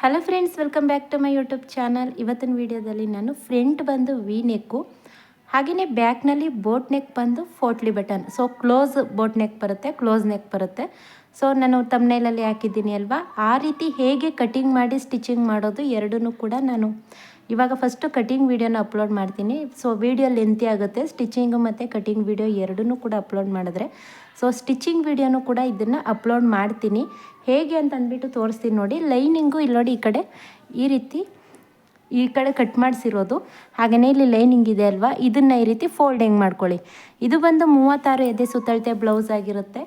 Hello friends, welcome back to my YouTube channel. ಇವತ್ತಿನ ವಿಡಿಯೋದಲ್ಲಿ ನಾನು ಫ್ರಂಟ್ ಬಂದು ವಿ ನೆಕ್ಕು, ಹಾಗೆಯೇ ಬ್ಯಾಕ್ನಲ್ಲಿ ಬೋಟ್ ನೆಕ್ ಬಂದು ಫೋಟ್ಲಿ button. So close boat neck ಬರುತ್ತೆ, ಕ್ಲೋಸ್ ನೆಕ್ ಬರುತ್ತೆ. ಸೊ ನಾನು ತಮ್ನೇಲಲ್ಲಿ ಹಾಕಿದ್ದೀನಿ ಅಲ್ವಾ, ಆ ರೀತಿ ಹೇಗೆ ಕಟಿಂಗ್ ಮಾಡಿ ಸ್ಟಿಚಿಂಗ್ ಮಾಡೋದು ಎರಡೂ ಕೂಡ ನಾನು ಇವಾಗ ಫಸ್ಟು ಕಟಿಂಗ್ ವೀಡಿಯೋನ ಅಪ್ಲೋಡ್ ಮಾಡ್ತೀನಿ. ಸೊ ವೀಡಿಯೋ ಲೆಂತಿ ಆಗುತ್ತೆ, ಸ್ಟಿಚಿಂಗು ಮತ್ತು ಕಟಿಂಗ್ ವೀಡಿಯೋ ಎರಡೂ ಕೂಡ ಅಪ್ಲೋಡ್ ಮಾಡಿದ್ರೆ. ಸೊ ಸ್ಟಿಚಿಂಗ್ ವೀಡಿಯೋನು ಕೂಡ ಇದನ್ನು ಅಪ್ಲೋಡ್ ಮಾಡ್ತೀನಿ. ಹೇಗೆ ಅಂತ ಅಂದ್ಬಿಟ್ಟು ತೋರಿಸ್ತೀನಿ ನೋಡಿ. ಲೈನಿಂಗು ಇಲ್ಲಿ ನೋಡಿ, ಈ ರೀತಿ ಈ ಕಡೆ ಕಟ್ ಮಾಡಿಸಿರೋದು, ಹಾಗೆಯೇ ಇಲ್ಲಿ ಲೈನಿಂಗ್ ಇದೆ ಅಲ್ವಾ, ಇದನ್ನು ಈ ರೀತಿ ಫೋಲ್ಡಿಂಗ್ ಮಾಡ್ಕೊಳ್ಳಿ. ಇದು ಬಂದು 36 ಎದೆ ಸುತ್ತಳತೆ ಬ್ಲೌಸ್ ಆಗಿರುತ್ತೆ.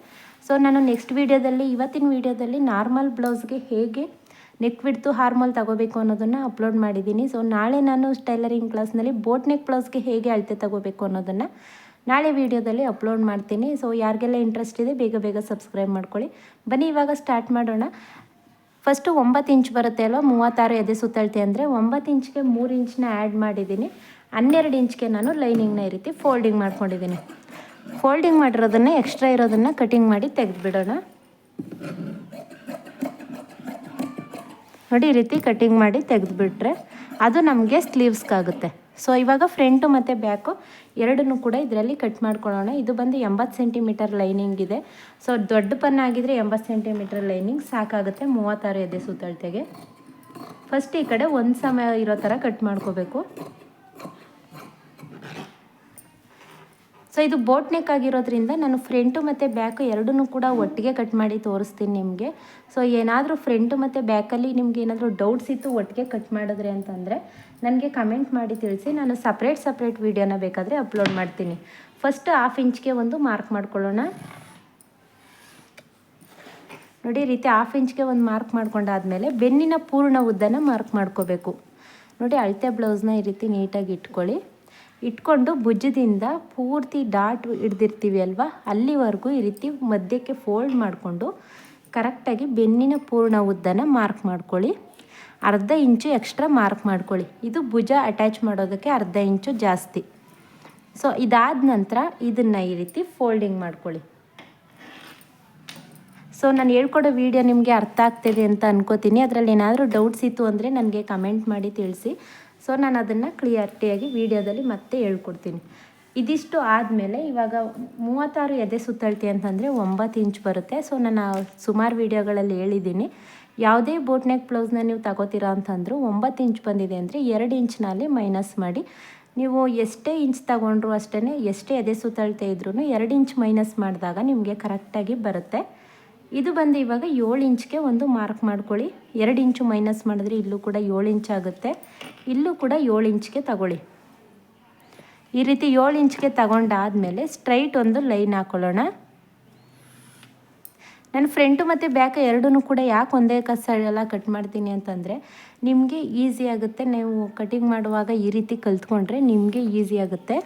ಸೊ ನಾನು ನೆಕ್ಸ್ಟ್ ವೀಡಿಯೋದಲ್ಲಿ, ಇವತ್ತಿನ ವೀಡಿಯೋದಲ್ಲಿ ನಾರ್ಮಲ್ ಬ್ಲೌಸ್ಗೆ ಹೇಗೆ ನೆಕ್ ವಿಡ್ತು ಹಾರ್ಮೋಲ್ ತಗೋಬೇಕು ಅನ್ನೋದನ್ನು ಅಪ್ಲೋಡ್ ಮಾಡಿದ್ದೀನಿ. ಸೊ ನಾಳೆ ನಾನು ಟೈಲರಿಂಗ್ ಕ್ಲಾಸ್ನಲ್ಲಿ ಬೋಟ್ ನೆಕ್ ಬ್ಲೌಸ್ಗೆ ಹೇಗೆ ಅಳತೆ ತಗೋಬೇಕು ಅನ್ನೋದನ್ನು ನಾಳೆ ವೀಡಿಯೋದಲ್ಲಿ ಅಪ್ಲೋಡ್ ಮಾಡ್ತೀನಿ. ಸೊ ಯಾರಿಗೆಲ್ಲ ಇಂಟ್ರೆಸ್ಟ್ ಇದೆ ಬೇಗ ಬೇಗ ಸಬ್ಸ್ಕ್ರೈಬ್ ಮಾಡ್ಕೊಳ್ಳಿ. ಬನ್ನಿ ಇವಾಗ ಸ್ಟಾರ್ಟ್ ಮಾಡೋಣ. ಫಸ್ಟು 9 ಇಂಚ್ ಬರುತ್ತೆ ಅಲ್ವ, 36 ಎದೆ ಸುತ್ತಳತೆ ಅಂದರೆ 9 ಇಂಚ್ಗೆ 3 ಇಂಚನ್ನ ಆ್ಯಡ್ ಮಾಡಿದ್ದೀನಿ. 12 ಇಂಚ್ಗೆ ನಾನು ಲೈನಿಂಗ್ನ ಈ ರೀತಿ ಫೋಲ್ಡಿಂಗ್ ಮಾಡ್ಕೊಂಡಿದ್ದೀನಿ. ಫೋಲ್ಡಿಂಗ್ ಮಾಡಿರೋದನ್ನು, ಎಕ್ಸ್ಟ್ರಾ ಇರೋದನ್ನು ಕಟಿಂಗ್ ಮಾಡಿ ತೆಗೆದುಬಿಡೋಣ. ನೋಡಿ, ಈ ರೀತಿ ಕಟಿಂಗ್ ಮಾಡಿ ತೆಗೆದುಬಿಟ್ರೆ ಅದು ನಮಗೆ ಸ್ಲೀವ್ಸ್ಗಾಗುತ್ತೆ. ಸೊ ಇವಾಗ ಫ್ರಂಟು ಮತ್ತು ಬ್ಯಾಕು ಎರಡನ್ನೂ ಕೂಡ ಇದರಲ್ಲಿ ಕಟ್ ಮಾಡ್ಕೊಳ್ಳೋಣ. ಇದು ಬಂದು 80 ಸೆಂಟಿಮೀಟರ್ ಲೈನಿಂಗ್ ಇದೆ. ಸೊ ದೊಡ್ಡ ಪನ್ನ ಆಗಿದ್ರೆ 80 ಸೆಂಟಿಮೀಟರ್ ಲೈನಿಂಗ್ ಸಾಕಾಗುತ್ತೆ 36 ಎದೆ ಸುತ್ತಳತೆಗೆ. ಫಸ್ಟ್ ಈ ಕಡೆ ಒಂದು ಸಮ ಇರೋ ಥರ ಕಟ್ ಮಾಡ್ಕೋಬೇಕು. ಸೊ ಇದು ಬೋಟ್ ನೆಕ್ ಆಗಿರೋದ್ರಿಂದ ನಾನು ಫ್ರಂಟು ಮತ್ತು ಬ್ಯಾಕು ಎರಡನ್ನೂ ಕೂಡ ಒಟ್ಟಿಗೆ ಕಟ್ ಮಾಡಿ ತೋರಿಸ್ತೀನಿ ನಿಮಗೆ. ಸೊ ಏನಾದರೂ ಫ್ರಂಟು ಮತ್ತು ಬ್ಯಾಕಲ್ಲಿ ನಿಮ್ಗೆ ಏನಾದರೂ ಡೌಟ್ಸ್ ಇತ್ತು ಒಟ್ಟಿಗೆ ಕಟ್ ಮಾಡಿದ್ರೆ ಅಂತಂದರೆ ನನಗೆ ಕಮೆಂಟ್ ಮಾಡಿ ತಿಳಿಸಿ. ನಾನು ಸಪ್ರೇಟ್ ವೀಡಿಯೋನ ಬೇಕಾದರೆ ಅಪ್ಲೋಡ್ ಮಾಡ್ತೀನಿ. ಫಸ್ಟ್ 1/2 ಇಂಚ್ಗೆ ಒಂದು ಮಾರ್ಕ್ ಮಾಡ್ಕೊಳ್ಳೋಣ. ನೋಡಿ, ಈ ರೀತಿ 1/2 ಇಂಚ್ಗೆ ಒಂದು ಮಾರ್ಕ್ ಮಾಡ್ಕೊಂಡಾದಮೇಲೆ ಬೆನ್ನಿನ ಪೂರ್ಣ ಉದ್ದನ ಮಾರ್ಕ್ ಮಾಡ್ಕೋಬೇಕು. ನೋಡಿ, ಅಳತೆ ಬ್ಲೌಸ್ನ ಈ ರೀತಿ ನೀಟಾಗಿ ಇಟ್ಕೊಂಡು ಭುಜದಿಂದ ಪೂರ್ತಿ ಡಾಟ್ ಹಿಡ್ದಿರ್ತೀವಿ ಅಲ್ವಾ, ಅಲ್ಲಿವರೆಗೂ ಈ ರೀತಿ ಮಧ್ಯಕ್ಕೆ ಫೋಲ್ಡ್ ಮಾಡಿಕೊಂಡು ಕರೆಕ್ಟಾಗಿ ಬೆನ್ನಿನ ಪೂರ್ಣ ಉದ್ದನ ಮಾರ್ಕ್ ಮಾಡ್ಕೊಳ್ಳಿ. ಅರ್ಧ ಇಂಚು ಎಕ್ಸ್ಟ್ರಾ ಮಾರ್ಕ್ ಮಾಡ್ಕೊಳ್ಳಿ. ಇದು ಭುಜ ಅಟ್ಯಾಚ್ ಮಾಡೋದಕ್ಕೆ ಅರ್ಧ ಇಂಚು ಜಾಸ್ತಿ. ಸೊ ಇದಾದ ನಂತರ ಇದನ್ನು ಈ ರೀತಿ ಫೋಲ್ಡಿಂಗ್ ಮಾಡ್ಕೊಳ್ಳಿ. ಸೊ ನಾನು ಹೇಳ್ಕೊಡೋ ವಿಡಿಯೋ ನಿಮಗೆ ಅರ್ಥ ಆಗ್ತಿದೆ ಅಂತ ಅನ್ಕೋತೀನಿ. ಅದರಲ್ಲಿ ಏನಾದರೂ ಡೌಟ್ಸ್ ಇತ್ತು ಅಂದರೆ ನನಗೆ ಕಮೆಂಟ್ ಮಾಡಿ ತಿಳಿಸಿ. ಸೊ ನಾನು ಅದನ್ನು ಕ್ಲಿಯರಿಟಿಯಾಗಿ ವಿಡಿಯೋದಲ್ಲಿ ಮತ್ತೆ ಹೇಳ್ಕೊಡ್ತೀನಿ. ಇದಿಷ್ಟು ಆದಮೇಲೆ ಇವಾಗ 36 ಎದೆ ಸುತ್ತಳತೆ ಅಂತಂದರೆ 9 ಇಂಚ್ ಬರುತ್ತೆ. ಸೊ ನಾನು ಸುಮಾರು ವೀಡಿಯೋಗಳಲ್ಲಿ ಹೇಳಿದ್ದೀನಿ, ಯಾವುದೇ ಬೋಟ್ ನೆಕ್ ಬ್ಲೌಸ್ನ ನೀವು ತಗೋತೀರಾ ಅಂತಂದರೂ 9 ಇಂಚ್ ಬಂದಿದೆ ಅಂದರೆ 2 ಇಂಚ್ನಲ್ಲಿ ಮೈನಸ್ ಮಾಡಿ. ನೀವು ಎಷ್ಟೇ ಇಂಚ್ ತಗೊಂಡ್ರು ಅಷ್ಟೇ, ಎಷ್ಟೇ ಎದೆ ಸುತ್ತಳತೆ ಇದ್ರೂ 2 ಇಂಚ್ ಮೈನಸ್ ಮಾಡಿದಾಗ ನಿಮಗೆ ಕರೆಕ್ಟಾಗಿ ಬರುತ್ತೆ. ಇದು ಬಂದು ಇವಾಗ 7 ಇಂಚ್ಗೆ ಒಂದು ಮಾರ್ಕ್ ಮಾಡ್ಕೊಳ್ಳಿ. 2 ಇಂಚು ಮೈನಸ್ ಮಾಡಿದ್ರೆ ಇಲ್ಲೂ ಕೂಡ 7 ಇಂಚ್ ಆಗುತ್ತೆ. ಇಲ್ಲೂ ಕೂಡ 7 ಇಂಚ್ಗೆ ತಗೊಳ್ಳಿ. ಈ ರೀತಿ 7 ಇಂಚ್ಗೆ ತಗೊಂಡಾದಮೇಲೆ ಸ್ಟ್ರೈಟ್ ಒಂದು ಲೈನ್ ಹಾಕೊಳ್ಳೋಣ. ನಾನು ಫ್ರಂಟು ಮತ್ತು ಬ್ಯಾಕ್ ಎರಡೂ ಕೂಡ ಯಾಕೆ ಒಂದೇ ಸೈಡೆಲ್ಲ ಕಟ್ ಮಾಡ್ತೀನಿ ಅಂತಂದರೆ ನಿಮಗೆ ಈಸಿ ಆಗುತ್ತೆ. ನೀವು ಕಟಿಂಗ್ ಮಾಡುವಾಗ ಈ ರೀತಿ ಕಲ್ತ್ಕೊಂಡ್ರೆ ನಿಮಗೆ ಈಸಿ ಆಗುತ್ತೆ.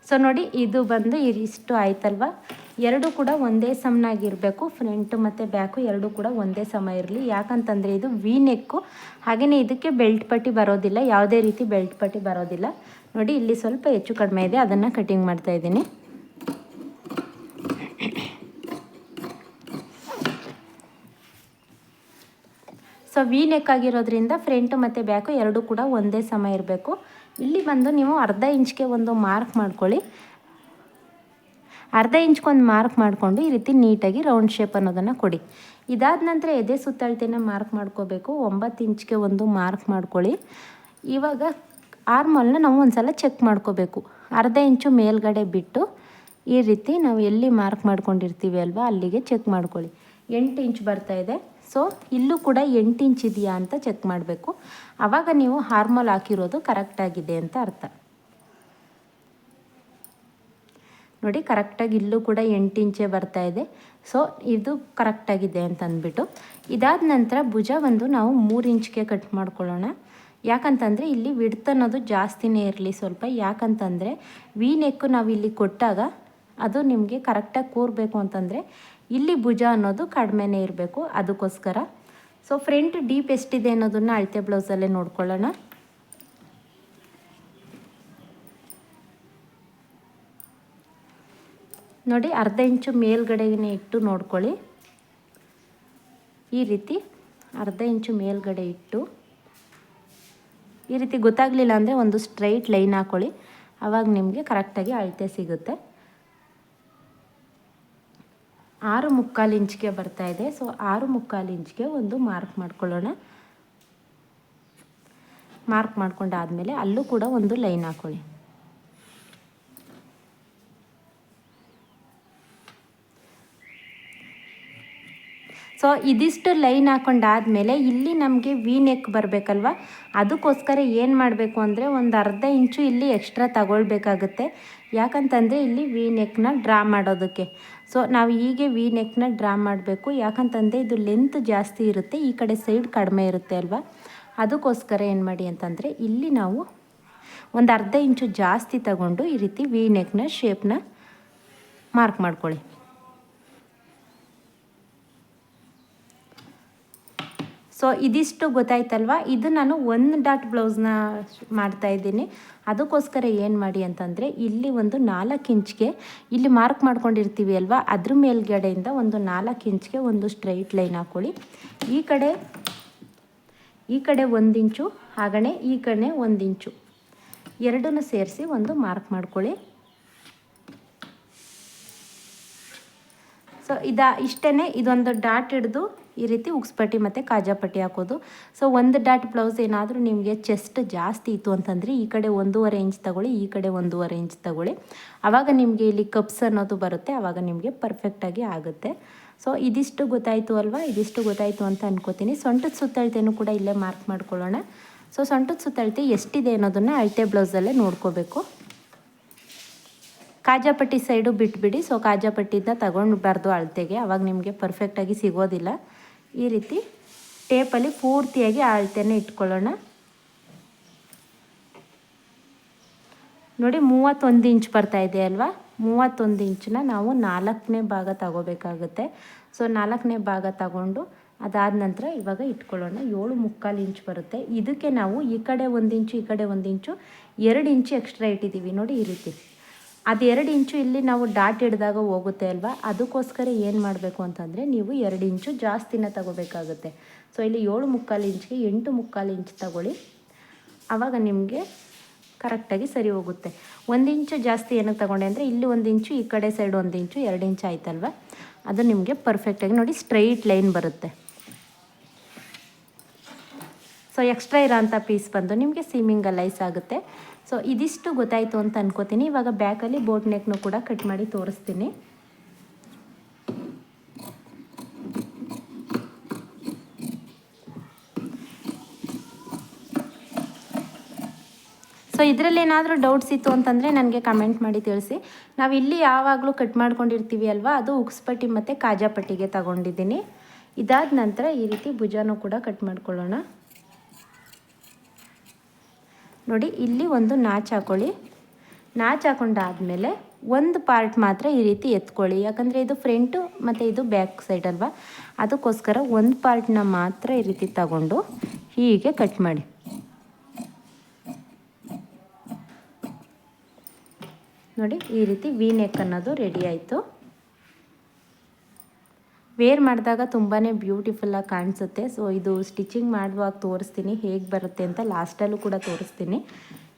ಸೊ ನೋಡಿ, ಇದು ಬಂದು ಇಷ್ಟು ಆಯ್ತಲ್ವ. ಎರಡೂ ಕೂಡ ಒಂದೇ ಸಮನಾಗಿರಬೇಕು. ಫ್ರಂಟ್ ಮತ್ತು ಬ್ಯಾಕು ಎರಡೂ ಕೂಡ ಒಂದೇ ಸಮ ಇರಲಿ. ಯಾಕಂತಂದರೆ ಇದು ವಿ ನೆಕ್ಕು, ಹಾಗೆಯೇ ಇದಕ್ಕೆ ಬೆಲ್ಟ್ ಪಟ್ಟಿ ಬರೋದಿಲ್ಲ, ಯಾವುದೇ ರೀತಿ ಬೆಲ್ಟ್ ಪಟ್ಟಿ ಬರೋದಿಲ್ಲ. ನೋಡಿ, ಇಲ್ಲಿ ಸ್ವಲ್ಪ ಹೆಚ್ಚು ಕಡಿಮೆ ಇದೆ, ಅದನ್ನು ಕಟಿಂಗ್ ಮಾಡ್ತಾಯಿದ್ದೀನಿ. ಸೊ ವಿ ನೆಕ್ ಆಗಿರೋದ್ರಿಂದ ಫ್ರಂಟ್ ಮತ್ತು ಬ್ಯಾಕು ಎರಡೂ ಕೂಡ ಒಂದೇ ಸಮ ಇರಬೇಕು. ಇಲ್ಲಿ ಬಂದು ನೀವು ಅರ್ಧ ಇಂಚ್ಗೆ ಒಂದು ಮಾರ್ಕ್ ಮಾಡ್ಕೊಳ್ಳಿ. ಅರ್ಧ ಇಂಚ್ಗೊಂದು ಮಾರ್ಕ್ ಮಾಡಿಕೊಂಡು ಈ ರೀತಿ ನೀಟಾಗಿ ರೌಂಡ್ ಶೇಪ್ ಅನ್ನೋದನ್ನು ಕೊಡಿ. ಇದಾದ ನಂತರ ಎದೆ ಸುತ್ತಳತೆನ ಮಾರ್ಕ್ ಮಾಡ್ಕೋಬೇಕು. 9 ಇಂಚ್ಗೆ ಒಂದು ಮಾರ್ಕ್ ಮಾಡ್ಕೊಳ್ಳಿ. ಇವಾಗ ಆರ್ಮಲ್ನ ನಾವು ಒಂದು ಸಲ ಚೆಕ್ ಮಾಡ್ಕೋಬೇಕು. ಅರ್ಧ ಇಂಚು ಮೇಲ್ಗಡೆ ಬಿಟ್ಟು ಈ ರೀತಿ ನಾವು ಎಲ್ಲಿ ಮಾರ್ಕ್ ಮಾಡ್ಕೊಂಡಿರ್ತೀವಿ ಅಲ್ವಾ, ಅಲ್ಲಿಗೆ ಚೆಕ್ ಮಾಡ್ಕೊಳ್ಳಿ. 8 ಇಂಚ್ ಬರ್ತಾಯಿದೆ. ಸೊ ಇಲ್ಲೂ ಕೂಡ 8 ಇಂಚ್ ಇದೆಯಾ ಅಂತ ಚೆಕ್ ಮಾಡಬೇಕು. ಆವಾಗ ನೀವು ಹಾರ್ಮೋಲ್ ಹಾಕಿರೋದು ಕರೆಕ್ಟಾಗಿದೆ ಅಂತ ಅರ್ಥ. ನೋಡಿ, ಕರೆಕ್ಟಾಗಿ ಇಲ್ಲೂ ಕೂಡ 8 ಇಂಚೇ ಬರ್ತಾಯಿದೆ. ಸೊ ಇದು ಕರೆಕ್ಟಾಗಿದೆ ಅಂತ ಅಂದ್ಬಿಟ್ಟು ಇದಾದ ನಂತರ ಭುಜ ಒಂದು ನಾವು 3 ಇಂಚ್ಗೆ ಕಟ್ ಮಾಡ್ಕೊಳ್ಳೋಣ. ಯಾಕಂತಂದರೆ ಇಲ್ಲಿ ವಿಡ್ತ್ ಅನ್ನೋದು ಜಾಸ್ತಿನೇ ಇರಲಿ ಸ್ವಲ್ಪ. ಯಾಕಂತಂದರೆ ವಿ ನೆಕ್ಕು ನಾವು ಇಲ್ಲಿ ಕೊಟ್ಟಾಗ ಅದು ನಿಮಗೆ ಕರೆಕ್ಟಾಗಿ ಕೂರಬೇಕು ಅಂತಂದರೆ ಇಲ್ಲಿ ಭುಜ ಅನ್ನೋದು ಕಡಿಮೆನೇ ಇರಬೇಕು, ಅದಕ್ಕೋಸ್ಕರ. ಸೊ ಫ್ರಂಟ್ ಡೀಪ್ ಎಷ್ಟಿದೆ ಅನ್ನೋದನ್ನು ಅಳತೆ ಬ್ಲೌಸಲ್ಲೇ ನೋಡ್ಕೊಳ್ಳೋಣ. ನೋಡಿ, ಅರ್ಧ ಇಂಚು ಮೇಲ್ಗಡೆಗೆ ಇಟ್ಟು ನೋಡ್ಕೊಳ್ಳಿ. ಈ ರೀತಿ ಅರ್ಧ ಇಂಚು ಮೇಲ್ಗಡೆ ಇಟ್ಟು ಈ ರೀತಿ ಗೊತ್ತಾಗಲಿಲ್ಲ ಅಂದರೆ ಒಂದು ಸ್ಟ್ರೈಟ್ ಲೈನ್ ಹಾಕ್ಕೊಳ್ಳಿ, ಆವಾಗ ನಿಮಗೆ ಕರೆಕ್ಟಾಗಿ ಅಳತೆ ಸಿಗುತ್ತೆ. 6.25 ಇಂಚ್ಗೆ ಬರ್ತಾ ಇದೆ. ಸೊ 6.25 ಇಂಚ್ಗೆ ಒಂದು ಮಾರ್ಕ್ ಮಾಡ್ಕೊಳ್ಳೋಣ. ಮಾರ್ಕ್ ಮಾಡ್ಕೊಂಡಾದಮೇಲೆ ಅಲ್ಲೂ ಕೂಡ ಒಂದು ಲೈನ್ ಹಾಕ್ಕೊಳ್ಳಿ. ಸೊ ಇದಿಷ್ಟು ಲೈನ್ ಹಾಕೊಂಡಾದಮೇಲೆ ಇಲ್ಲಿ ನಮಗೆ ವಿ ನೆಕ್ ಬರಬೇಕಲ್ವ, ಅದಕ್ಕೋಸ್ಕರ ಏನು ಮಾಡಬೇಕು ಅಂದರೆ ಒಂದು ಅರ್ಧ ಇಂಚು ಇಲ್ಲಿ ಎಕ್ಸ್ಟ್ರಾ ತಗೊಳ್ಬೇಕಾಗುತ್ತೆ. ಯಾಕಂತಂದರೆ ಇಲ್ಲಿ ವಿ ನೆಕ್ನ ಡ್ರಾ ಮಾಡೋದಕ್ಕೆ. ಸೊ ನಾವು ಹೀಗೆ ವಿ ನೆಕ್ನ ಡ್ರಾ ಮಾಡಬೇಕು. ಯಾಕಂತಂದರೆ ಇದು ಲೆಂತ್ ಜಾಸ್ತಿ ಇರುತ್ತೆ, ಈ ಕಡೆ ಸೈಡ್ ಕಡಿಮೆ ಇರುತ್ತೆ ಅಲ್ವಾ. ಅದಕ್ಕೋಸ್ಕರ ಏನು ಮಾಡಿ ಅಂತಂದರೆ ಇಲ್ಲಿ ನಾವು ಒಂದು ಅರ್ಧ ಇಂಚು ಜಾಸ್ತಿ ತಗೊಂಡು ಈ ರೀತಿ ವಿ ನೆಕ್ನ ಶೇಪ್ನ ಮಾರ್ಕ್ ಮಾಡ್ಕೊಳ್ಳಿ. ಸೊ ಇದಿಷ್ಟು ಗೊತ್ತಾಯ್ತಲ್ವ. ಇದು ನಾನು 1 ಡಾಟ್ ಬ್ಲೌಸ್ನ ಮಾಡ್ತಾಯಿದ್ದೀನಿ. ಅದಕ್ಕೋಸ್ಕರ ಏನು ಮಾಡಿ ಅಂತಂದರೆ ಇಲ್ಲಿ ಒಂದು 4 ಇಂಚ್ಗೆ ಇಲ್ಲಿ ಮಾರ್ಕ್ ಮಾಡ್ಕೊಂಡಿರ್ತೀವಿ ಅಲ್ವಾ, ಅದ್ರ ಮೇಲ್ಗಡೆಯಿಂದ ಒಂದು 4 ಇಂಚ್ಗೆ ಒಂದು ಸ್ಟ್ರೈಟ್ ಲೈನ್ ಹಾಕ್ಕೊಳ್ಳಿ. ಈ ಕಡೆ 1 ಇಂಚು, ಹಾಗೇ ಈ ಕಡೆ 1 ಇಂಚು ಎರಡನ್ನೂ ಸೇರಿಸಿ ಒಂದು ಮಾರ್ಕ್ ಮಾಡ್ಕೊಳ್ಳಿ. ಸೊ ಇಷ್ಟೇ, ಇದೊಂದು ಡಾಟ್ ಹಿಡಿದು ಈ ರೀತಿ ಉಕ್ಸ್ಪಟ್ಟಿ ಮತ್ತು ಕಾಜಾಪಟ್ಟಿ ಹಾಕೋದು. ಸೊ 1 ಡಾಟ್ ಬ್ಲೌಸ್ ಏನಾದರೂ ನಿಮಗೆ ಚೆಸ್ಟ್ ಜಾಸ್ತಿ ಇತ್ತು ಅಂತಂದರೆ ಈ ಕಡೆ 1.5 ಇಂಚ್ ತಗೊಳ್ಳಿ, ಈ ಕಡೆ 1.5 ಇಂಚ್ ತಗೊಳ್ಳಿ. ಆವಾಗ ನಿಮಗೆ ಇಲ್ಲಿ ಕಪ್ಸ್ ಅನ್ನೋದು ಬರುತ್ತೆ, ಆವಾಗ ನಿಮಗೆ ಪರ್ಫೆಕ್ಟಾಗಿ ಆಗುತ್ತೆ. ಸೊ ಇದಿಷ್ಟು ಗೊತ್ತಾಯಿತು ಅಲ್ವಾ, ಇದಿಷ್ಟು ಗೊತ್ತಾಯಿತು ಅಂತ ಅನ್ಕೋತೀನಿ. ಸೊಂಟದ ಸುತ್ತಳತೆನೂ ಕೂಡ ಇಲ್ಲೇ ಮಾರ್ಕ್ ಮಾಡ್ಕೊಳ್ಳೋಣ. ಸೊ ಸೊಂಟದ ಸುತ್ತಳತೆ ಎಷ್ಟಿದೆ ಅನ್ನೋದನ್ನು ಅಳತೆ ಬ್ಲೌಸಲ್ಲೇ ನೋಡ್ಕೋಬೇಕು. ಕಾಜಾಪಟ್ಟಿ ಸೈಡು ಬಿಟ್ಬಿಡಿ. ಸೊ ಕಾಜಾಪಟ್ಟಿಯಿಂದ ತಗೊಂಡ್ಬಾರ್ದು ಅಳತೆಗೆ, ಆವಾಗ ನಿಮಗೆ ಪರ್ಫೆಕ್ಟಾಗಿ ಸಿಗೋದಿಲ್ಲ. ಈ ರೀತಿ ಟೇಪಲ್ಲಿ ಪೂರ್ತಿಯಾಗಿ ಅಳತೆನ ಇಟ್ಕೊಳ್ಳೋಣ. ನೋಡಿ 31 ಇಂಚ್ ಬರ್ತಾ ಇದೆ ಅಲ್ವಾ, 31 ಇಂಚನ್ನ ನಾವು 4ನೇ ಭಾಗ ತಗೋಬೇಕಾಗುತ್ತೆ. ಸೊ 4ನೇ ಭಾಗ ತಗೊಂಡು ಅದಾದ ನಂತರ ಇವಾಗ ಇಟ್ಕೊಳ್ಳೋಣ. 7.25 ಇಂಚ್ ಬರುತ್ತೆ. ಇದಕ್ಕೆ ನಾವು ಈ ಕಡೆ 1 ಇಂಚು, ಈ ಕಡೆ 1 ಇಂಚು, 2 ಇಂಚು ಎಕ್ಸ್ಟ್ರಾ ಇಟ್ಟಿದ್ದೀವಿ. ನೋಡಿ ಈ ರೀತಿ ಅದು 2 ಇಂಚು ಇಲ್ಲಿ ನಾವು ಡಾಟ್ ಹಿಡಿದಾಗ ಹೋಗುತ್ತೆ ಅಲ್ವಾ, ಅದಕ್ಕೋಸ್ಕರ ಏನು ಮಾಡಬೇಕು ಅಂತಂದರೆ ನೀವು 2 ಇಂಚು ಜಾಸ್ತಿನ ತಗೋಬೇಕಾಗುತ್ತೆ. ಸೊ ಇಲ್ಲಿ 7.25 ಇಂಚ್ಗೆ 8.25 ಇಂಚ್ ತಗೊಳ್ಳಿ, ಆವಾಗ ನಿಮಗೆ ಕರೆಕ್ಟಾಗಿ ಸರಿ ಹೋಗುತ್ತೆ. 1 ಇಂಚು ಜಾಸ್ತಿ ಏನಕ್ಕೆ ತಗೊಂಡೆ ಅಂದರೆ ಇಲ್ಲಿ 1 ಇಂಚು, ಈ ಕಡೆ ಸೈಡ್ 1 ಇಂಚು, 2 ಇಂಚು ಆಯ್ತಲ್ವ, ಅದು ನಿಮಗೆ ಪರ್ಫೆಕ್ಟಾಗಿ ನೋಡಿ ಸ್ಟ್ರೈಟ್ ಲೈನ್ ಬರುತ್ತೆ. ಸೊ ಎಕ್ಸ್ಟ್ರಾ ಇರೋಂಥ ಪೀಸ್ ಬಂದು ನಿಮಗೆ ಸೀಮಿಂಗ್ ಲೈಸ್ ಆಗುತ್ತೆ. ಸೊ ಇದಿಷ್ಟು ಗೊತ್ತಾಯಿತು ಅಂತ ಅನ್ಕೋತೀನಿ. ಇವಾಗ ಬ್ಯಾಕಲ್ಲಿ ಬೋಟ್ ನೆಕ್ನು ಕೂಡ ಕಟ್ ಮಾಡಿ ತೋರಿಸ್ತೀನಿ. ಸೊ ಇದರಲ್ಲೇನಾದರೂ ಡೌಟ್ಸ್ ಇತ್ತು ಅಂತಂದರೆ ನನಗೆ ಕಮೆಂಟ್ ಮಾಡಿ ತಿಳಿಸಿ. ನಾವು ಇಲ್ಲಿ ಯಾವಾಗಲೂ ಕಟ್ ಮಾಡ್ಕೊಂಡಿರ್ತೀವಿ ಅಲ್ವಾ, ಅದು ಉಕ್ಸ್ಪಟ್ಟಿ ಮತ್ತು ಕಾಜಾಪಟ್ಟಿಗೆ ತಗೊಂಡಿದ್ದೀನಿ. ಇದಾದ ನಂತರ ಈ ರೀತಿ ಭುಜನೂ ಕೂಡ ಕಟ್ ಮಾಡ್ಕೊಳ್ಳೋಣ. ನೋಡಿ ಇಲ್ಲಿ ಒಂದು ನಾಚ್ ಹಾಕ್ಕೊಳ್ಳಿ. ನಾಚ್ ಹಾಕೊಂಡಾದಮೇಲೆ ಒಂದು ಪಾರ್ಟ್ ಮಾತ್ರ ಈ ರೀತಿ ಎತ್ಕೊಳ್ಳಿ. ಯಾಕಂದರೆ ಇದು ಫ್ರಂಟು ಮತ್ತು ಇದು ಬ್ಯಾಕ್ ಸೈಡ್ ಅಲ್ವಾ, ಅದಕ್ಕೋಸ್ಕರ ಒಂದು ಪಾರ್ಟ್ನ ಮಾತ್ರ ಈ ರೀತಿ ತಗೊಂಡು ಹೀಗೆ ಕಟ್ ಮಾಡಿ. ನೋಡಿ ಈ ರೀತಿ ವಿ ನೆಕ್ ಅನ್ನೋದು ರೆಡಿ ಆಯಿತು. ವೇರ್ ಮಾಡಿದಾಗ ತುಂಬಾ ಬ್ಯೂಟಿಫುಲ್ಲಾಗಿ ಕಾಣಿಸುತ್ತೆ. ಸೊ ಇದು ಸ್ಟಿಚಿಂಗ್ ಮಾಡುವಾಗ ತೋರಿಸ್ತೀನಿ ಹೇಗೆ ಬರುತ್ತೆ ಅಂತ, ಲಾಸ್ಟಲ್ಲೂ ಕೂಡ ತೋರಿಸ್ತೀನಿ.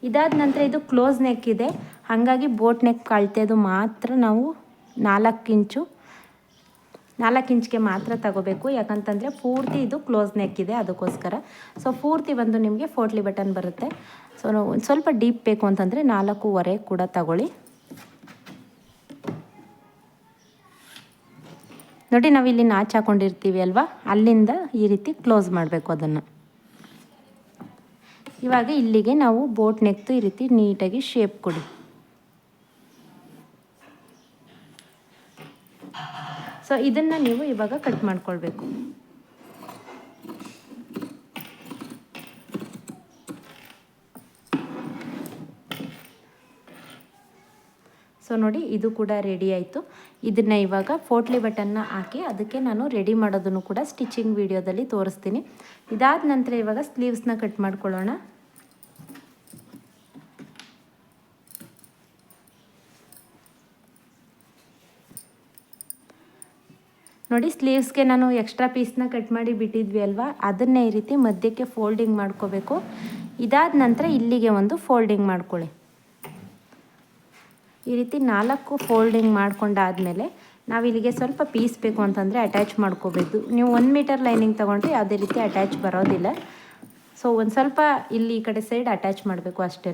ಇದಾದ ನಂತರ ಇದು ಕ್ಲೋಸ್ ನೆಕ್ ಇದೆ, ಹಾಗಾಗಿ ಬೋಟ್ ನೆಕ್ ಅಳತೆದು ಮಾತ್ರ ನಾವು 4 ಇಂಚ್ಗೆ ಮಾತ್ರ ತಗೋಬೇಕು. ಯಾಕಂತಂದರೆ ಪೂರ್ತಿ ಇದು ಕ್ಲೋಸ್ ನೆಕ್ ಇದೆ, ಅದಕ್ಕೋಸ್ಕರ. ಸೊ ಪೂರ್ತಿ ಬಂದು ನಿಮಗೆ ಫೋಟ್ಲಿ ಬಟನ್ ಬರುತ್ತೆ. ಸೊ ಒಂದು ಸ್ವಲ್ಪ ಡೀಪ್ ಬೇಕು ಅಂತಂದರೆ 4.25 ಕೂಡ ತಗೊಳ್ಳಿ. ನೋಡಿ ನಾವಿಲ್ಲಿ ನಾಚ್ ಹಾಕೊಂಡಿರ್ತೀವಿ ಅಲ್ವಾ, ಅಲ್ಲಿಂದ ಈ ರೀತಿ ಕ್ಲೋಸ್ ಮಾಡಬೇಕು ಅದನ್ನು. ಇವಾಗ ಇಲ್ಲಿಗೆ ನಾವು ಬೋಟ್ ನೆಕ್ತು ಈ ರೀತಿ ನೀಟಾಗಿ ಶೇಪ್ ಕೊಡಿ. ಸೊ ಇದನ್ನು ನೀವು ಇವಾಗ ಕಟ್ ಮಾಡ್ಕೊಳ್ಬೇಕು. ಸೊ ನೋಡಿ ಇದು ಕೂಡ ರೆಡಿ ಆಯಿತು. ಇದನ್ನು ಇವಾಗ ಫೋಟ್ಲಿ ಬಟನ್ನ ಹಾಕಿ ಅದಕ್ಕೆ ನಾನು ರೆಡಿ ಮಾಡೋದನ್ನು ಕೂಡ ಸ್ಟಿಚಿಂಗ್ ವಿಡಿಯೋದಲ್ಲಿ ತೋರಿಸ್ತೀನಿ. ಇದಾದ ನಂತರ ಇವಾಗ ಸ್ಲೀವ್ಸ್ನ ಕಟ್ ಮಾಡ್ಕೊಳ್ಳೋಣ. ನೋಡಿ ಸ್ಲೀವ್ಸ್ಗೆ ನಾನು ಎಕ್ಸ್ಟ್ರಾ ಪೀಸ್ನ ಕಟ್ ಮಾಡಿ ಬಿಟ್ಟಿದ್ವಿ ಅಲ್ವಾ, ಅದನ್ನೇ ಈ ರೀತಿ ಮಧ್ಯಕ್ಕೆ ಫೋಲ್ಡಿಂಗ್ ಮಾಡ್ಕೋಬೇಕು. ಇದಾದ ನಂತರ ಇಲ್ಲಿಗೆ ಒಂದು ಫೋಲ್ಡಿಂಗ್ ಮಾಡ್ಕೊಳ್ಳಿ. ಈ ರೀತಿ 4 ಫೋಲ್ಡಿಂಗ್ ಮಾಡ್ಕೊಂಡಾದಮೇಲೆ ನಾವು ಇಲ್ಲಿಗೆ ಸ್ವಲ್ಪ ಪೀಸ್ ಬೇಕು ಅಂತಂದರೆ ಅಟ್ಯಾಚ್ ಮಾಡ್ಕೋಬೇಕು. ನೀವು 1 ಮೀಟರ್ ಲೈನಿಂಗ್ ತೊಗೊಂಡ್ರೆ ಯಾವುದೇ ರೀತಿ ಅಟ್ಯಾಚ್ ಬರೋದಿಲ್ಲ. ಸೊ ಒಂದು ಸ್ವಲ್ಪ ಇಲ್ಲಿ ಈ ಕಡೆ ಸೈಡ್ ಅಟ್ಯಾಚ್ ಮಾಡಬೇಕು ಅಷ್ಟೇ.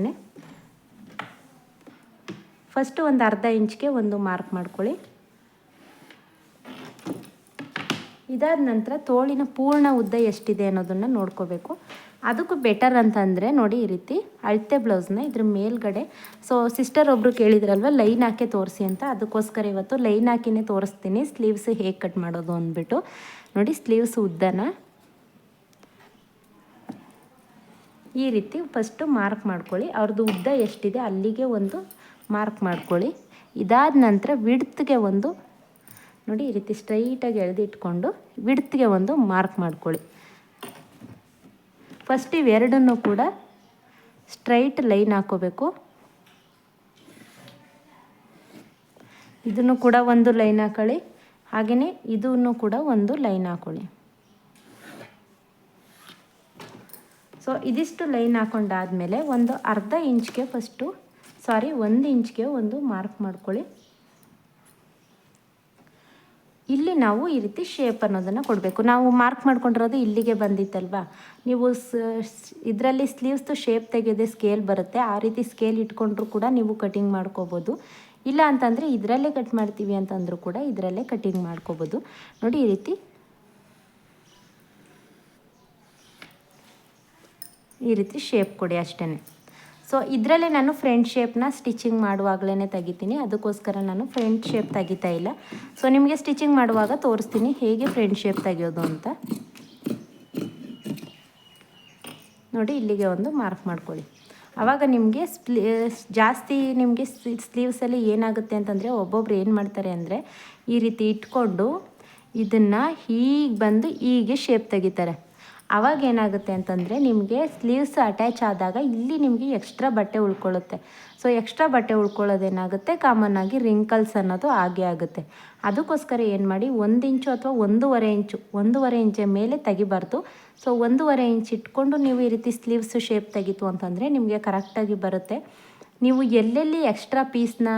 ಫಸ್ಟು ಒಂದು ಅರ್ಧ ಇಂಚ್ಗೆ ಒಂದು ಮಾರ್ಕ್ ಮಾಡ್ಕೊಳ್ಳಿ. ಇದಾದ ನಂತರ ತೋಳಿನ ಪೂರ್ಣ ಉದ್ದ ಎಷ್ಟಿದೆ ಅನ್ನೋದನ್ನು ನೋಡ್ಕೋಬೇಕು. ಅದಕ್ಕೂ ಬೆಟರ್ ಅಂತಂದರೆ ನೋಡಿ ಈ ರೀತಿ ಅಳತೆ ಬ್ಲೌಸ್ನ ಇದ್ರ ಮೇಲ್ಗಡೆ, ಸೊ ಸಿಸ್ಟರ್ ಒಬ್ಬರು ಕೇಳಿದ್ರಲ್ವ ಲೈನ್ ಹಾಕಿ ತೋರಿಸಿ ಅಂತ, ಅದಕ್ಕೋಸ್ಕರ ಇವತ್ತು ಲೈನ್ ಹಾಕಿನೇ ತೋರಿಸ್ತೀನಿ ಸ್ಲೀವ್ಸ್ ಹೇಗೆ ಕಟ್ ಮಾಡೋದು ಅಂದ್ಬಿಟ್ಟು. ನೋಡಿ ಸ್ಲೀವ್ಸ್ ಉದ್ದನ ಈ ರೀತಿ ಫಸ್ಟು ಮಾರ್ಕ್ ಮಾಡ್ಕೊಳ್ಳಿ. ಅವ್ರದ್ದು ಉದ್ದ ಎಷ್ಟಿದೆ ಅಲ್ಲಿಗೆ ಒಂದು ಮಾರ್ಕ್ ಮಾಡ್ಕೊಳ್ಳಿ. ಇದಾದ ನಂತರ ವಿಡ್ತ್ಗೆ ಒಂದು ನೋಡಿ ಈ ರೀತಿ ಸ್ಟ್ರೈಟಾಗಿ ಎಳೆದಿಟ್ಕೊಂಡು ವಿಡ್ತ್ಗೆ ಒಂದು ಮಾರ್ಕ್ ಮಾಡ್ಕೊಳ್ಳಿ. ಫಸ್ಟ್ ಇವೆರಡನ್ನೂ ಕೂಡ ಸ್ಟ್ರೈಟ್ ಲೈನ್ ಹಾಕೋಬೇಕು. ಇದನ್ನು ಕೂಡ ಒಂದು ಲೈನ್ ಹಾಕೊಳ್ಳಿ, ಹಾಗೆಯೇ ಇದನ್ನು ಕೂಡ ಒಂದು ಲೈನ್ ಹಾಕೊಳ್ಳಿ. ಸೊ ಇದಿಷ್ಟು ಲೈನ್ ಹಾಕೊಂಡಾದಮೇಲೆ ಒಂದು ಅರ್ಧ ಇಂಚ್ಗೆ ಒಂದು ಇಂಚ್ಗೆ ಒಂದು ಮಾರ್ಕ್ ಮಾಡ್ಕೊಳ್ಳಿ. ಇಲ್ಲಿ ನಾವು ಈ ರೀತಿ ಶೇಪ್ ಅನ್ನೋದನ್ನು ಕೊಡಬೇಕು. ನಾವು ಮಾರ್ಕ್ ಮಾಡ್ಕೊಂಡಿರೋದು ಇಲ್ಲಿಗೆ ಬಂದಿತ್ತಲ್ವಾ, ನೀವು ಇದರಲ್ಲಿ ಸ್ಲೀವ್ಸ್ದು ಶೇಪ್ ತೆಗೆಯೋದೇ ಸ್ಕೇಲ್ ಬರುತ್ತೆ. ಆ ರೀತಿ ಸ್ಕೇಲ್ ಇಟ್ಕೊಂಡ್ರೂ ಕೂಡ ನೀವು ಕಟಿಂಗ್ ಮಾಡ್ಕೋಬೋದು. ಇಲ್ಲ ಅಂತಂದರೆ ಇದರಲ್ಲೇ ಕಟ್ ಮಾಡ್ತೀವಿ ಅಂತಂದರೂ ಕೂಡ ಇದರಲ್ಲೇ ಕಟಿಂಗ್ ಮಾಡ್ಕೋಬೋದು. ನೋಡಿ ಈ ರೀತಿ ಶೇಪ್ ಕೊಡಿ ಅಷ್ಟೇ. ಸೊ ಇದರಲ್ಲೇ ನಾನು ಫ್ರಂಟ್ ಶೇಪ್ನ ಸ್ಟಿಚಿಂಗ್ ಮಾಡುವಾಗಲೇ ತೆಗಿತೀನಿ, ಅದಕ್ಕೋಸ್ಕರ ನಾನು ಫ್ರಂಟ್ ಶೇಪ್ ತೆಗಿತಾ ಇಲ್ಲ. ಸೊ ನಿಮಗೆ ಸ್ಟಿಚಿಂಗ್ ಮಾಡುವಾಗ ತೋರಿಸ್ತೀನಿ ಹೇಗೆ ಫ್ರಂಟ್ ಶೇಪ್ ತೆಗೆಯೋದು ಅಂತ. ನೋಡಿ ಇಲ್ಲಿಗೆ ಒಂದು ಮಾರ್ಕ್ ಮಾಡ್ಕೊಳ್ಳಿ. ಆವಾಗ ನಿಮಗೆ ಜಾಸ್ತಿ ನಿಮಗೆ ಸ್ಲೀವ್ಸಲ್ಲಿ ಏನಾಗುತ್ತೆ ಅಂತಂದರೆ ಒಬ್ಬೊಬ್ರು ಏನು ಮಾಡ್ತಾರೆ ಅಂದರೆ ಈ ರೀತಿ ಇಟ್ಕೊಂಡು ಇದನ್ನು ಹೀಗೆ ಬಂದು ಹೀಗೆ ಶೇಪ್ ತೆಗಿತಾರೆ. ಆವಾಗ ಏನಾಗುತ್ತೆ ಅಂತಂದರೆ ನಿಮಗೆ ಸ್ಲೀವ್ಸ್ ಅಟ್ಯಾಚ್ ಆದಾಗ ಇಲ್ಲಿ ನಿಮಗೆ ಎಕ್ಸ್ಟ್ರಾ ಬಟ್ಟೆ ಉಳ್ಕೊಳ್ಳುತ್ತೆ. ಸೊ ಎಕ್ಸ್ಟ್ರಾ ಬಟ್ಟೆ ಉಳ್ಕೊಳ್ಳೋದೇನಾಗುತ್ತೆ, ಕಾಮನ್ನಾಗಿ ರಿಂಕಲ್ಸ್ ಅನ್ನೋದು ಆಗೇ ಆಗುತ್ತೆ. ಅದಕ್ಕೋಸ್ಕರ ಏನು ಮಾಡಿ 1 ಇಂಚು ಅಥವಾ 1.5 ಇಂಚ್ ಮೇಲೆ ತೆಗಿಬಾರ್ದು. ಸೊ 1.5 ಇಂಚ್ ಇಟ್ಕೊಂಡು ನೀವು ಈ ರೀತಿ ಸ್ಲೀವ್ಸ್ ಶೇಪ್ ತೆಗಿತು ಅಂತಂದರೆ ನಿಮಗೆ ಕರೆಕ್ಟಾಗಿ ಬರುತ್ತೆ. ನೀವು ಎಲ್ಲೆಲ್ಲಿ ಎಕ್ಸ್ಟ್ರಾ ಪೀಸ್ನ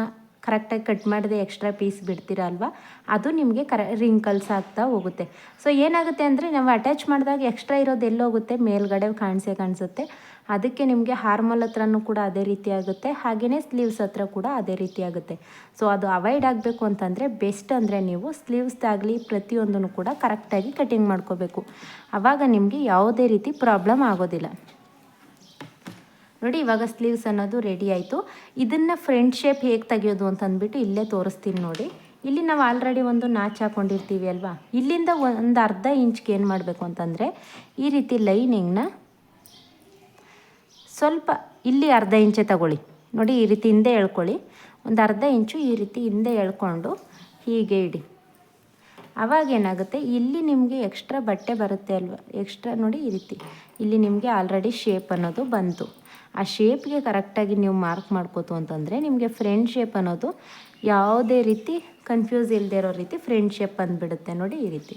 ಕರೆಕ್ಟಾಗಿ ಕಟ್ ಮಾಡದೆ ಎಕ್ಸ್ಟ್ರಾ ಪೀಸ್ ಬಿಡ್ತೀರ ಅಲ್ವಾ, ಅದು ನಿಮಗೆ ರಿಂಕಲ್ಸ್ ಆಗ್ತಾ ಹೋಗುತ್ತೆ. ಸೊ ಏನಾಗುತ್ತೆ ಅಂದರೆ ನಾವು ಅಟ್ಯಾಚ್ ಮಾಡಿದಾಗ ಎಕ್ಸ್ಟ್ರಾ ಇರೋದು ಎಲ್ಲೋಗುತ್ತೆ, ಮೇಲ್ಗಡೆ ಕಾಣಿಸುತ್ತೆ. ಅದಕ್ಕೆ ನಿಮಗೆ ಹಾರ್ಮಲ್ ಹತ್ರನೂ ಕೂಡ ಅದೇ ರೀತಿ ಆಗುತ್ತೆ, ಹಾಗೆಯೇ ಸ್ಲೀವ್ಸ್ ಹತ್ರ ಕೂಡ ಅದೇ ರೀತಿ ಆಗುತ್ತೆ. ಸೊ ಅದು ಅವಾಯ್ಡ್ ಆಗಬೇಕು ಅಂತಂದರೆ ಬೆಸ್ಟ್ ಅಂದರೆ ನೀವು ಸ್ಲೀವ್ಸ್ದಾಗಲಿ ಪ್ರತಿಯೊಂದನ್ನು ಕೂಡ ಕರೆಕ್ಟಾಗಿ ಕಟಿಂಗ್ ಮಾಡ್ಕೋಬೇಕು. ಆವಾಗ ನಿಮಗೆ ಯಾವುದೇ ರೀತಿ ಪ್ರಾಬ್ಲಮ್ ಆಗೋದಿಲ್ಲ. ನೋಡಿ ಇವಾಗ ಸ್ಲೀವ್ಸ್ ಅನ್ನೋದು ರೆಡಿ ಆಯಿತು. ಇದನ್ನು ಫ್ರಂಟ್ ಶೇಪ್ ಹೇಗೆ ತೆಗೆಯೋದು ಅಂತಂದ್ಬಿಟ್ಟು ಇಲ್ಲೇ ತೋರಿಸ್ತೀನಿ ನೋಡಿ. ಇಲ್ಲಿ ನಾವು ಆಲ್ರೆಡಿ ಒಂದು ನಾಚ್ ಹಾಕ್ಕೊಂಡಿರ್ತೀವಿ ಅಲ್ವಾ, ಇಲ್ಲಿಂದ ಒಂದು ಅರ್ಧ ಇಂಚ್ಗೆ ಏನು ಮಾಡಬೇಕು ಅಂತಂದರೆ ಈ ರೀತಿ ಲೈನಿಂಗ್ನ ಸ್ವಲ್ಪ ಇಲ್ಲಿ ಅರ್ಧ ಇಂಚೆ ತಗೊಳ್ಳಿ. ನೋಡಿ ಈ ರೀತಿ ಹಿಂದೆ ಎಳ್ಕೊಳ್ಳಿ, ಒಂದು ಅರ್ಧ ಇಂಚು ಈ ರೀತಿ ಹಿಂದೆ ಎಳ್ಕೊಂಡು ಹೀಗೆ ಇಡಿ. ಆವಾಗ ಏನಾಗುತ್ತೆ, ಇಲ್ಲಿ ನಿಮಗೆ ಎಕ್ಸ್ಟ್ರಾ ಬಟ್ಟೆ ಬರುತ್ತೆ ಅಲ್ವಾ, ಎಕ್ಸ್ಟ್ರಾ ನೋಡಿ ಈ ರೀತಿ ಇಲ್ಲಿ ನಿಮಗೆ ಆಲ್ರೆಡಿ ಶೇಪ್ ಅನ್ನೋದು ಬಂತು. ಆ ಶೇಪ್ಗೆ ಕರೆಕ್ಟಾಗಿ ನೀವು ಮಾರ್ಕ್ ಮಾಡ್ಕೋತು ಅಂತಂದರೆ ನಿಮಗೆ ಫ್ರಂಟ್ ಶೇಪ್ ಅನ್ನೋದು ಯಾವುದೇ ರೀತಿ ಕನ್ಫ್ಯೂಸ್ ಇಲ್ಲದೆ ಇರೋ ರೀತಿ ಫ್ರಂಟ್ ಶೇಪ್ ಬಂದುಬಿಡುತ್ತೆ. ನೋಡಿ ಈ ರೀತಿ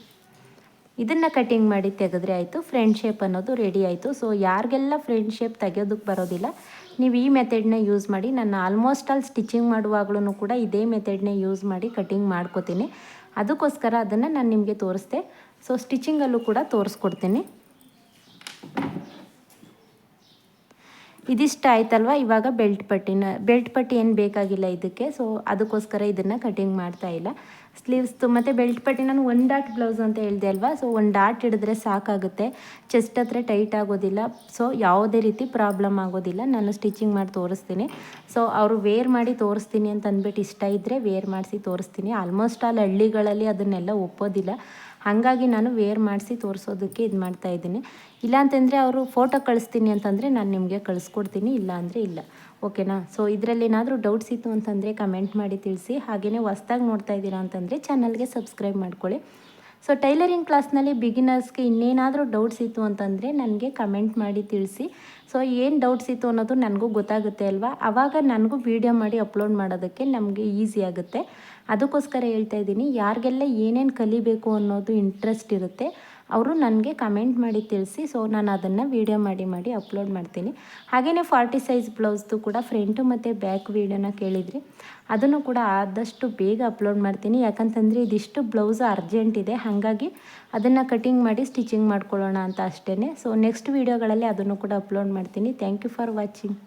ಇದನ್ನು ಕಟಿಂಗ್ ಮಾಡಿ ತೆಗೆದ್ರೆ ಆಯಿತು, ಫ್ರಂಟ್ ಶೇಪ್ ಅನ್ನೋದು ರೆಡಿ ಆಯಿತು. ಸೊ ಯಾರಿಗೆಲ್ಲ ಫ್ರಂಟ್ ಶೇಪ್ ತೆಗೆಯೋದಕ್ಕೆ ಬರೋದಿಲ್ಲ, ನೀವು ಈ ಮೆಥಡ್ನ ಯೂಸ್ ಮಾಡಿ. ನಾನು ಆಲ್ಮೋಸ್ಟ್ ಆಲ್ ಸ್ಟಿಚಿಂಗ್ ಮಾಡುವಾಗಲೂ ಕೂಡ ಇದೇ ಮೆಥಡ್ನೇ ಯೂಸ್ ಮಾಡಿ ಕಟಿಂಗ್ ಮಾಡ್ಕೋತೀನಿ. ಅದಕ್ಕೋಸ್ಕರ ಅದನ್ನು ನಾನು ನಿಮಗೆ ತೋರಿಸ್ದೆ. ಸೊ ಸ್ಟಿಚಿಂಗಲ್ಲೂ ಕೂಡ ತೋರಿಸ್ಕೊಡ್ತೀನಿ. ಇದಿಷ್ಟ ಆಯ್ತಲ್ವ. ಇವಾಗ ಬೆಲ್ಟ್ ಪಟ್ಟಿ ಏನು ಬೇಕಾಗಿಲ್ಲ ಇದಕ್ಕೆ. ಸೊ ಅದಕ್ಕೋಸ್ಕರ ಇದನ್ನು ಕಟಿಂಗ್ ಮಾಡ್ತಾ ಇಲ್ಲ. ಸ್ಲೀವ್ಸ್ದು ಮತ್ತು ಬೆಲ್ಟ್ ಪಟ್ಟಿ ನಾನು 1 ಡಾಟ್ ಬ್ಲೌಸ್ ಅಂತ ಹೇಳಿದೆ ಅಲ್ವಾ, ಸೊ 1 ಡಾಟ್ ಹಿಡಿದ್ರೆ ಸಾಕಾಗುತ್ತೆ, ಚೆಸ್ಟ್ ಹತ್ರ ಟೈಟ್ ಆಗೋದಿಲ್ಲ. ಸೊ ಯಾವುದೇ ರೀತಿ ಪ್ರಾಬ್ಲಮ್ ಆಗೋದಿಲ್ಲ. ನಾನು ಸ್ಟಿಚಿಂಗ್ ಮಾಡಿ ತೋರಿಸ್ತೀನಿ. ಸೊ ಅವರು ವೇರ್ ಮಾಡಿ ತೋರಿಸ್ತೀನಿ ಅಂತ ಅಂದ್ಬಿಟ್ಟು ಇಷ್ಟ ಇದ್ದರೆ ವೇರ್ ಮಾಡಿಸಿ ತೋರಿಸ್ತೀನಿ. ಆಲ್ಮೋಸ್ಟ್ ಆಲ್ ಹಳ್ಳಿಗಳಲ್ಲಿ ಅದನ್ನೆಲ್ಲ ಒಪ್ಪೋದಿಲ್ಲ, ಹಾಗಾಗಿ ನಾನು ವೇರ್ ಮಾಡಿಸಿ ತೋರಿಸೋದಕ್ಕೆ ಇದು ಮಾಡ್ತಾಯಿದ್ದೀನಿ. ಇಲ್ಲ ಅಂತಂದರೆ ಅವರು ಫೋಟೋ ಕಳಿಸ್ತೀನಿ ಅಂತಂದರೆ ನಾನು ನಿಮಗೆ ಕಳಿಸ್ಕೊಡ್ತೀನಿ, ಇಲ್ಲ ಅಂದರೆ ಇಲ್ಲ. ಓಕೆನಾ. ಸೊ ಇದರಲ್ಲಿ ಏನಾದರೂ ಡೌಟ್ಸ್ ಇತ್ತು ಅಂತಂದರೆ ಕಮೆಂಟ್ ಮಾಡಿ ತಿಳಿಸಿ. ಹಾಗೆಯೇ ಹೊಸ್ದಾಗಿ ನೋಡ್ತಾ ಇದ್ದೀರಾ ಅಂತಂದರೆ ಚಾನಲ್ಗೆ ಸಬ್ಸ್ಕ್ರೈಬ್ ಮಾಡ್ಕೊಳ್ಳಿ. ಸೊ ಟೈಲರಿಂಗ್ ಕ್ಲಾಸ್ನಲ್ಲಿ ಬಿಗಿನರ್ಸ್ಗೆ ಇನ್ನೇನಾದರೂ ಡೌಟ್ಸ್ ಇತ್ತು ಅಂತಂದರೆ ನನಗೆ ಕಮೆಂಟ್ ಮಾಡಿ ತಿಳಿಸಿ. ಸೊ ಏನು ಡೌಟ್ಸ್ ಇತ್ತು ಅನ್ನೋದು ನನಗೂ ಗೊತ್ತಾಗುತ್ತೆ ಅಲ್ವಾ, ಆವಾಗ ನನಗೂ ವೀಡಿಯೋ ಮಾಡಿ ಅಪ್ಲೋಡ್ ಮಾಡೋದಕ್ಕೆ ನಮಗೆ ಈಸಿ ಆಗುತ್ತೆ. ಅದಕ್ಕೋಸ್ಕರ ಹೇಳ್ತಾ ಇದ್ದೀನಿ, ಯಾರಿಗೆಲ್ಲ ಏನೇನು ಕಲಿಬೇಕು ಅನ್ನೋದು ಇಂಟ್ರೆಸ್ಟ್ ಇರುತ್ತೆ ಅವರು ನನಗೆ ಕಮೆಂಟ್ ಮಾಡಿ ತಿಳಿಸಿ. ಸೊ ನಾನು ಅದನ್ನು ವೀಡಿಯೋ ಮಾಡಿ ಅಪ್ಲೋಡ್ ಮಾಡ್ತೀನಿ. ಹಾಗೆಯೇ 40 ಸೈಜ್ ಬ್ಲೌಸ್ದು ಕೂಡ ಫ್ರಂಟು ಮತ್ತು ಬ್ಯಾಕ್ ವೀಡಿಯೋನ ಕೇಳಿದ್ರಿ, ಅದನ್ನು ಕೂಡ ಆದಷ್ಟು ಬೇಗ ಅಪ್ಲೋಡ್ ಮಾಡ್ತೀನಿ. ಯಾಕಂತಂದರೆ ಇದಿಷ್ಟು ಬ್ಲೌಸ್ ಅರ್ಜೆಂಟ್ ಇದೆ, ಹಾಗಾಗಿ ಅದನ್ನು ಕಟಿಂಗ್ ಮಾಡಿ ಸ್ಟಿಚಿಂಗ್ ಮಾಡ್ಕೊಳ್ಳೋಣ ಅಂತ ಅಷ್ಟೇ. ಸೊ ನೆಕ್ಸ್ಟ್ ವೀಡಿಯೋಗಳಲ್ಲಿ ಅದನ್ನು ಕೂಡ ಅಪ್ಲೋಡ್ ಮಾಡ್ತೀನಿ. Thank you for watching.